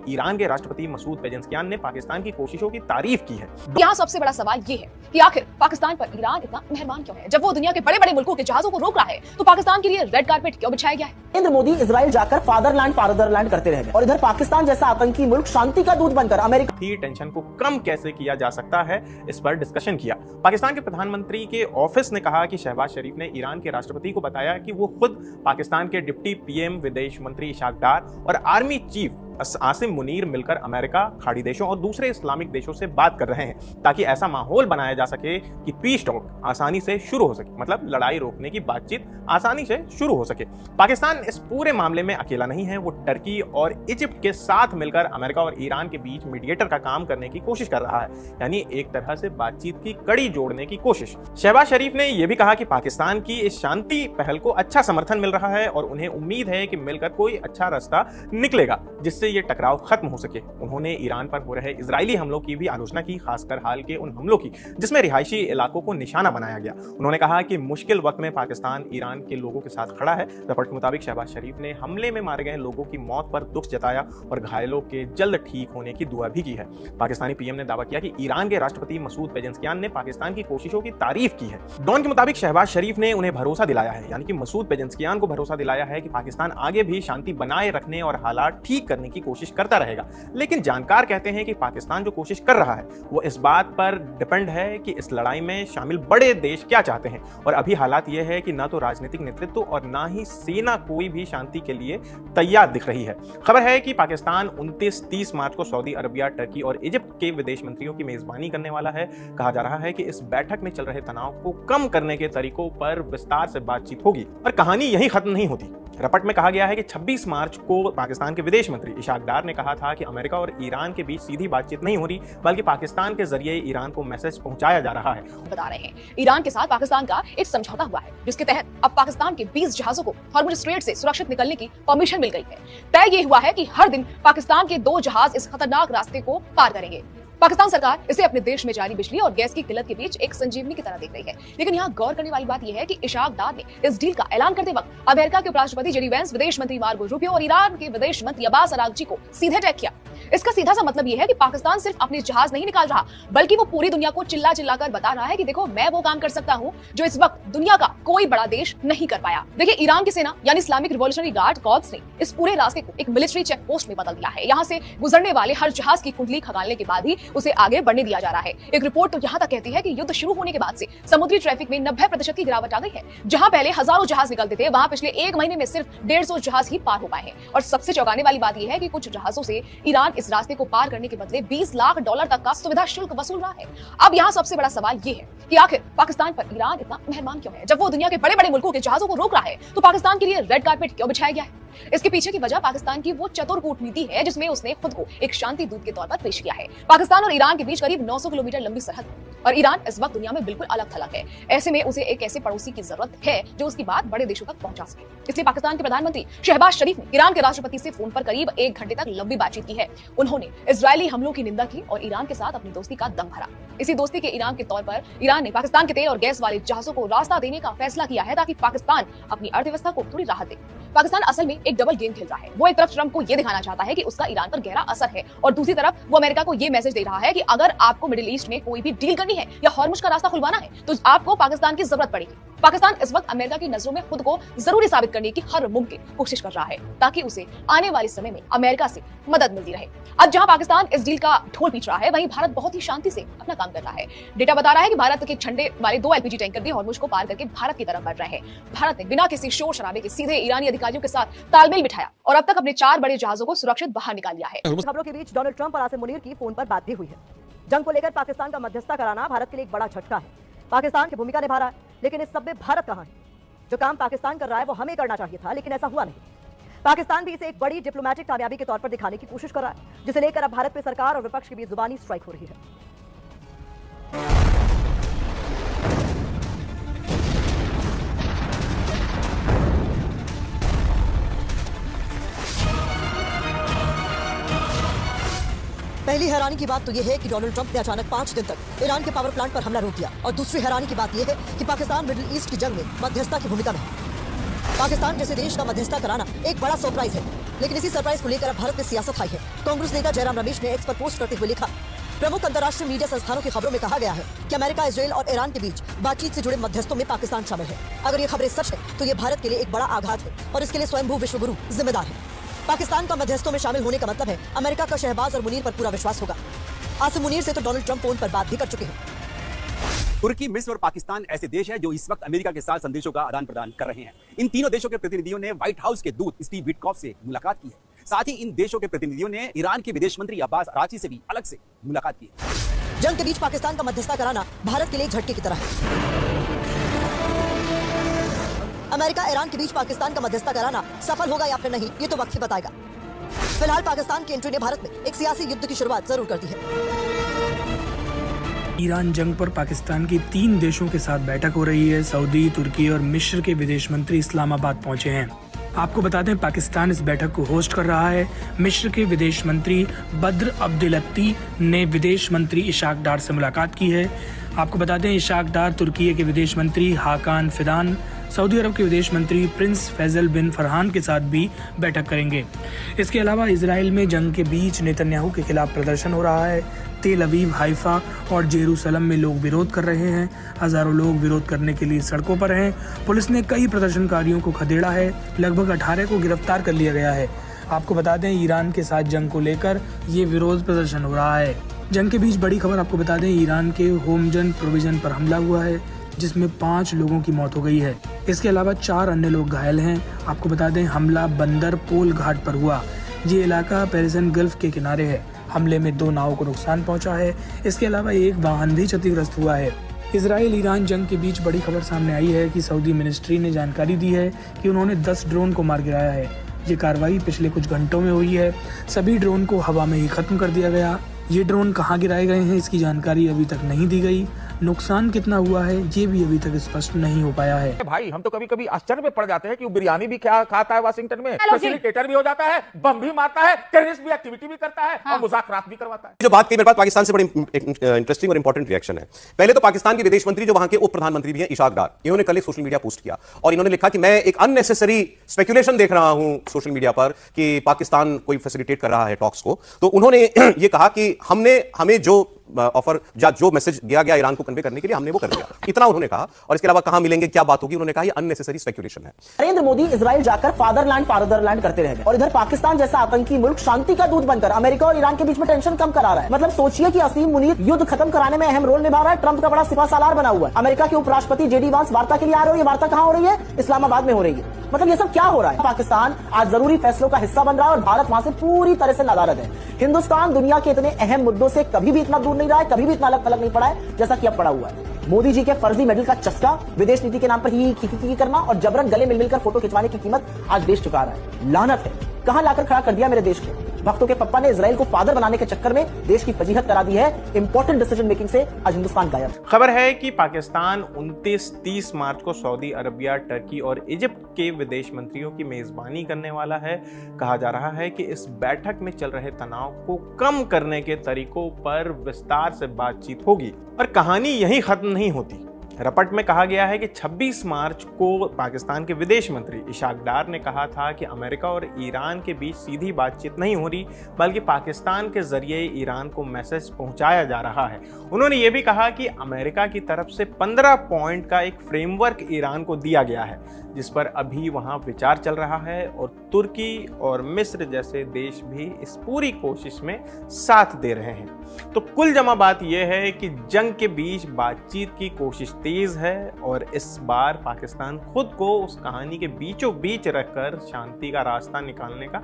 Iran के राष्ट्रपति Masoud Pezeshkian ने पाकिस्तान की कोशिशों की तारीफ की है। यहाँ सबसे बड़ा सवाल ये है कि आखिर पाकिस्तान पर ईरान इतना मेहरबान क्यों है? जब वो दुनिया के बड़े बड़े मुल्कों के जहाजों को रोक रहा है तो पाकिस्तान के लिए रेड कारपेट क्यों बिछाया गया है? नरेंद्र मोदी इजराइल जाकर फादरलैंड करते रह गए और इधर पाकिस्तान जैसा आतंकी मुल्क शांति का दूत बनकर अमेरिका की टेंशन को कम कैसे किया जा सकता है, इस पर डिस्कशन किया। पाकिस्तान के प्रधानमंत्री के ऑफिस ने कहा कि शहबाज शरीफ ने ईरान के राष्ट्रपति को बताया कि वो खुद पाकिस्तान के डिप्टी पीएम विदेश मंत्री इशाक डार और आर्मी चीफ आसिम मुनीर मिलकर अमेरिका, खाड़ी देशों और दूसरे इस्लामिक देशों से बात कर रहे हैं ताकि ऐसा माहौल बनाया जा सके कि पीस टॉक आसानी से शुरू हो सके, मतलब लड़ाई रोकने की बातचीत आसानी से शुरू हो सके। पाकिस्तान इस पूरे मामले में अकेला नहीं है, वो टर्की और इजिप्ट के साथ मिलकर अमेरिका और ईरान के बीच मीडिएटर का काम करने की कोशिश कर रहा है, यानी एक तरह से बातचीत की कड़ी जोड़ने की कोशिश। शहबाज शरीफ ने यह भी कहा कि पाकिस्तान की इस शांति पहल को अच्छा समर्थन मिल रहा है और उन्हें उम्मीद है कि मिलकर कोई अच्छा रास्ता निकलेगा जिससे ये टकराव खत्म हो सके। उन्होंने ईरान पर हो रहे इजरायली हमलों की भी आलोचना की, खासकर हाल के उन हमलों की जिसमें रिहायशी इलाकों को निशाना बनाया गया। उन्होंने कहा कि मुश्किल वक्त में पाकिस्तान ईरान के लोगों के साथ खड़ा है। रिपोर्ट के मुताबिक शहबाज शरीफ ने हमले में मारे गए लोगों की मौत पर दुख जताया और घायलों के जल्द ठीक होने की दुआ भी की है। पाकिस्तानी पीएम ने दावा किया कि ईरान के राष्ट्रपति मसूद पेजेश्कियान ने पाकिस्तान की कोशिशों की तारीफ की है। डॉन के मुताबिक शहबाज शरीफ ने उन्हें भरोसा दिलाया है, यानी कि मसूद पेजेश्कियान को भरोसा दिलाया है कि पाकिस्तान आगे भी शांति बनाए रखने और हालात ठीक करने की कोशिश करता रहेगा। लेकिन जानकार कहते हैं कि पाकिस्तान जो कोशिश कर रहा है वो इस बात पर डिपेंड है कि इस लड़ाई में शामिल बड़े देश क्या चाहते हैं, और अभी हालात ये है कि ना तो राजनीतिक नेतृत्व और ना ही सेना कोई भी शांति के लिए तैयार दिख रही है। खबर है कि पाकिस्तान 29-30 मार्च को सऊदी अरबिया, टर्की और इजिप्ट के विदेश मंत्रियों की मेजबानी करने वाला है। कहा जा रहा है कि इस बैठक में चल रहे तनाव को कम करने के तरीकों पर विस्तार से बातचीत होगी, और कहानी यहीं खत्म नहीं होती। रिपोर्ट में कहा गया है कि 26 मार्च को पाकिस्तान के विदेश मंत्री इशाक डार ने कहा था कि अमेरिका और ईरान के बीच सीधी बातचीत नहीं हो रही, बल्कि पाकिस्तान के जरिए ईरान को मैसेज पहुंचाया जा रहा है। बता रहे हैं ईरान के साथ पाकिस्तान का एक समझौता हुआ है जिसके तहत अब पाकिस्तान के 20 जहाजों को हॉर्मुज स्ट्रेट से सुरक्षित निकलने की परमिशन मिल गई है। तय ये हुआ है कि हर दिन पाकिस्तान के 2 जहाज इस खतरनाक रास्ते को पार करेंगे। पाकिस्तान सरकार इसे अपने देश में जारी बिजली और गैस की किल्लत के बीच एक संजीवनी की तरह देख रही है। लेकिन यहाँ गौर करने वाली बात यह है कि इशाक डार ने इस डील का ऐलान करते वक्त अमेरिका के उपराष्ट्रपति जेडी वेंस, विदेश मंत्री मार्को रूबियो और ईरान के विदेश मंत्री अब्बास अरागची को सीधे टैग किया। इसका सीधा सा मतलब यह है कि पाकिस्तान सिर्फ अपने जहाज नहीं निकाल रहा, बल्कि वो पूरी दुनिया को चिल्ला चिल्लाकर बता रहा है कि देखो मैं वो काम कर सकता हूँ जो इस वक्त दुनिया का कोई बड़ा देश नहीं कर पाया। देखिए, ईरान की सेना यानी इस्लामिक रिवॉल्यूशनरी गार्ड कॉर्प्स ने इस पूरे रास्ते को एक मिलिट्री चेक पोस्ट में बदल दिया है। यहाँ से गुजरने वाले हर जहाज की कुंडली खंगालने के बाद ही उसे आगे बढ़ने दिया जा रहा है। एक रिपोर्ट तो यहाँ तक कहती है कि युद्ध शुरू होने के बाद से समुद्री ट्रैफिक में 90% की गिरावट आ गई है। जहाँ पहले हजारों जहाज निकलते थे, वहाँ पिछले 1 महीने में सिर्फ 150 जहाज ही पार हो पाए हैं। और सबसे चौंकाने वाली बात यह है कि कुछ जहाजों से ईरान इस रास्ते को पार करने के बदले $20 लाख तक का सुविधा शुल्क वसूल रहा है। अब यहाँ सबसे बड़ा सवाल ये है कि आखिर पाकिस्तान पर ईरान इतना मेहरबान क्यों है? जब वो दुनिया के बड़े बड़े मुल्कों के जहाजों को रोक रहा है तो पाकिस्तान के लिए रेड कारपेट क्यों बिछाया गया है? इसके पीछे की वजह पाकिस्तान की वो चतुर कूटनीति है जिसमें उसने खुद को एक शांति दूत के तौर पर पेश किया है। पाकिस्तान और ईरान के बीच करीब 900 किलोमीटर लंबी सरहद और ईरान इस वक्त दुनिया में बिल्कुल अलग थलग है। ऐसे में उसे एक ऐसे पड़ोसी की जरूरत है जो उसकी बात बड़े देशों तक पहुंचा सके। इसलिए पाकिस्तान के प्रधानमंत्री शहबाज शरीफ ने ईरान के राष्ट्रपति से फोन पर करीब 1 घंटे तक लंबी बातचीत की है। उन्होंने इजरायली हमलों की निंदा की और ईरान के साथ अपनी दोस्ती का दम भरा। इसी दोस्ती के इनाम के तौर पर ईरान ने पाकिस्तान के तेल और गैस वाले जहाजों को रास्ता देने का फैसला किया है ताकि पाकिस्तान अपनी अर्थव्यवस्था को थोड़ी राहत दे। पाकिस्तान असल में एक डबल गेम खेल रहा है। वो एक तरफ ट्रंप को ये दिखाना चाहता है कि उसका ईरान पर गहरा असर है और दूसरी तरफ वो अमेरिका को ये मैसेज दे रहा है कि अगर आपको मिडिल ईस्ट में कोई भी डील करनी है या हॉर्मुज का रास्ता खुलवाना है तो आपको पाकिस्तान की जरूरत पड़ेगी। पाकिस्तान इस वक्त अमेरिका की नजरों में खुद को जरूरी साबित करने की हर मुमकिन कोशिश कर रहा है ताकि उसे आने वाले समय में अमेरिका से मदद मिलती रहे। अब जहां पाकिस्तान इस डील का ढोल पीट रहा है, वहीं भारत बहुत ही शांति से अपना काम कर रहा है। डेटा बता रहा है कि भारत के झंडे वाले 2 एलपीजी टैंकर भी हॉर्मुज को पार करके भारत की तरफ बढ़ रहे हैं। भारत ने बिना किसी शोर शराबे के सीधे ईरानी अधिकारियों के साथ तालमेल बिठाया और अब तक अपने 4 बड़े जहाजों को सुरक्षित बाहर निकाल लिया है। खबरों के बीच डोनाल्ड ट्रंप और आसिम मुनीर की फोन पर बात भी हुई है। जंग को लेकर पाकिस्तान का मध्यस्थता कराना भारत के लिए एक बड़ा झटका है। पाकिस्तान की भूमिका निभा रहा है, लेकिन इस सब में भारत कहां है? जो काम पाकिस्तान कर रहा है वो हमें करना चाहिए था, लेकिन ऐसा हुआ नहीं। पाकिस्तान भी इसे एक बड़ी डिप्लोमेटिक कामयाबी के तौर पर दिखाने की कोशिश कर रहा है, जिसे लेकर अब भारत में सरकार और विपक्ष के बीच जुबानी स्ट्राइक हो रही है। पहली हैरानी की बात तो यह है कि डोनाल्ड ट्रंप ने अचानक 5 दिन तक ईरान के पावर प्लांट पर हमला रोक दिया, और दूसरी हैरानी की बात यह है कि पाकिस्तान मिडिल ईस्ट की जंग में मध्यस्थता की भूमिका में है। पाकिस्तान जैसे देश का मध्यस्थता कराना एक बड़ा सरप्राइज है। लेकिन इसी सरप्राइज को लेकर अब भारत में सियासत आई है। कांग्रेस नेता जयराम रमेश ने एक्स पर पोस्ट करते हुए लिखा, प्रमुख अंतर्राष्ट्रीय मीडिया संस्थानों की खबरों में कहा गया है कि अमेरिका, इजराइल और ईरान के बीच बातचीत से जुड़े मध्यस्थों में पाकिस्तान शामिल है। अगर ये खबरें सच है तो ये भारत के लिए एक बड़ा आघात है और इसके लिए स्वयंभू विश्वगुरु जिम्मेदार है। पाकिस्तान का मध्यस्थों में शामिल होने का मतलब है अमेरिका का शहबाज और मुनीर पर पूरा विश्वास होगा। आसिम मुनीर से तो डोनाल्ड ट्रंप फोन पर बात भी कर चुके हैं। तुर्की, मिस्र और पाकिस्तान ऐसे देश हैं जो इस वक्त अमेरिका के साथ संदेशों का आदान प्रदान कर रहे हैं। इन तीनों देशों के प्रतिनिधियों ने व्हाइट हाउस के दूत स्टीव विटकॉफ से मुलाकात की है। साथ ही इन देशों के प्रतिनिधियों ने ईरान के विदेश मंत्री अब्बास अराची से भी अलग से मुलाकात की है। जंग के बीच पाकिस्तान का मध्यस्थता कराना भारत के लिए एक झटके की तरह है। अमेरिका ईरान के बीच पाकिस्तान का मध्यस्थता कराना सफल होगा या फिर नहीं, ये तो वक्त ही बताएगा। फिलहाल पाकिस्तान की एंट्री ने भारत में एक सियासी युद्ध की शुरुआत जरूर कर दी है। ईरान जंग पर पाकिस्तान की 3 देशों के साथ बैठक हो रही है। सऊदी, तुर्की और मिस्र के विदेश मंत्री इस्लामाबाद पहुंचे हैं। आपको बता दें, पाकिस्तान इस बैठक को होस्ट कर रहा है। मिस्र के विदेश मंत्री बद्र अब्देलत्ती ने विदेश मंत्री इशाक डार से मुलाकात की है। आपको बता दें, इशाक डार तुर्की के विदेश मंत्री हाकान फिदान, सऊदी अरब के विदेश मंत्री प्रिंस फैजल बिन फरहान के साथ भी बैठक करेंगे। इसके अलावा इजराइल में जंग के बीच नेतन्याहू के खिलाफ प्रदर्शन हो रहा है। तेल अवीव, हाइफा और जेरूसलम में लोग विरोध कर रहे हैं। हजारों लोग विरोध करने के लिए सड़कों पर हैं। पुलिस ने कई प्रदर्शनकारियों को खदेड़ा है। लगभग 18 को गिरफ्तार कर लिया गया है। आपको बता दें, ईरान के साथ जंग को लेकर ये विरोध प्रदर्शन हो रहा है। जंग के बीच बड़ी खबर आपको बता दें, ईरान के होमजन प्रोविजन पर हमला हुआ है जिसमें 5 लोगों की मौत हो गई है। इसके अलावा 4 अन्य लोग घायल हैं। आपको बता दें, हमला बंदर पोल घाट पर हुआ। ये इलाका पेरिसन गल्फ के किनारे है। हमले में 2 नावों को नुकसान पहुंचा है। इसके अलावा 1 वाहन भी क्षतिग्रस्त हुआ है। इजराइल ईरान जंग के बीच बड़ी खबर सामने आई है कि सऊदी मिनिस्ट्री ने जानकारी दी है कि उन्होंने 10 ड्रोन को मार गिराया है। ये कार्रवाई पिछले कुछ घंटों में हुई है। सभी ड्रोन को हवा में ही खत्म कर दिया गया। ये ड्रोन कहाँ गिराए गए हैं, इसकी जानकारी अभी तक नहीं दी गई। नुकसान कितना हुआ है ये भी अभी तक स्पष्ट नहीं हो पाया है। भाई, हम तो कभी कभी आश्चर्य में पड़ जाते हैं कि वो बिरयानी भी क्या खाता है वाशिंगटन में, फैसिलिटेटर भी हो जाता है, बम भी मारता है, टेररिस्ट भी एक्टिविटी भी करता है और मुज़ाकरात भी करवाता है। जो बात की मेरे पास पाकिस्तान से बड़ी इंटरेस्टिंग और इंपॉर्टेंट रिएक्शन है। पहले तो पाकिस्तान के विदेश मंत्री जो वहां के उप प्रधानमंत्री भी हैं, इशाक डार, इन्होंने कल एक सोशल मीडिया पोस्ट किया और इन्होंने लिखा कि मैं एक अननेसेसरी स्पेकुलेशन देख रहा हूं सोशल मीडिया पर कि पाकिस्तान कोई फैसिलिटेट कर रहा है टॉक्स को। तो उन्होंने ये कहा कि हमें जो ऑफर या जो मैसेज दिया गया ईरान को कन्वे करने के लिए, हमने वो कर दिया। इतना उन्होंने कहा। और इसके अलावा कहां मिलेंगे, क्या बात होगी, उन्होंने कहा ये अननेसेसरी स्पेकुलेशन है। नरेंद्र मोदी इजराइल जाकर फादरलैंड करते रह गए और इधर पाकिस्तान जैसा आतंकी मुल्क शांति का दूत बनकर अमेरिका और ईरान के बीच में टेंशन कम करा रहा है। मतलब सोचिए कि असीम मुनीर युद्ध खत्म कराने में अहम रोल निभा रहा है। ट्रंप का बड़ा सिपा सालार बना हुआ है। अमेरिका के उपराष्ट्रपति जेडी वांस वार्ता के लिए आ रहे हो। ये वार्ता कहां हो रही है? इस्लामाबाद में हो रही है। मतलब ये सब क्या हो रहा है? पाकिस्तान आज जरूरी फैसलों का हिस्सा बन रहा है और भारत वहां से पूरी तरह से नाराज है। हिंदुस्तान दुनिया के इतने अहम मुद्दों से कभी भी इतना दूर नहीं रहा है, कभी भी इतना अलग नहीं पड़ा है जैसा कि अब पड़ा हुआ है। मोदी जी के फर्जी मेडल का चस्का, विदेश नीति के नाम पर ही करना और जबरन गले मिलकर फोटो खिंचवाने की कीमत आज देश चुका रहा है। लानत है, कहां लाकर खड़ा कर दिया मेरे देश को। भक्तों के पप्पा ने इजराइल को फादर बनाने के चक्कर में देश की फजीहत करा दी है। इंपॉर्टेंट डिसीजन मेकिंग से आज हिंदुस्तान गायब। खबर है कि पाकिस्तान 29-30 मार्च को सऊदी अरबिया, टर्की और इजिप्ट के विदेश मंत्रियों की मेजबानी करने वाला है। कहा जा रहा है कि इस बैठक में चल रहे तनाव को कम करने के तरीकों पर विस्तार से बातचीत होगी। और कहानी यहीं खत्म नहीं होती। रपट में कहा गया है कि 26 मार्च को पाकिस्तान के विदेश मंत्री इशाक डार ने कहा था कि अमेरिका और ईरान के बीच सीधी बातचीत नहीं हो रही, बल्कि पाकिस्तान के जरिए ईरान को मैसेज पहुंचाया जा रहा है। उन्होंने ये भी कहा कि अमेरिका की तरफ से 15 पॉइंट का एक फ्रेमवर्क ईरान को दिया गया है, जिस पर अभी वहां विचार चल रहा है और तुर्की और मिस्र जैसे देश भी इस पूरी कोशिश में साथ दे रहे हैं। तो कुल जमा बात यह है कि जंग के बीच बातचीत की कोशिश तेज है और इस बार पाकिस्तान खुद को उस कहानी के बीचों बीच रखकर शांति का रास्ता निकालने का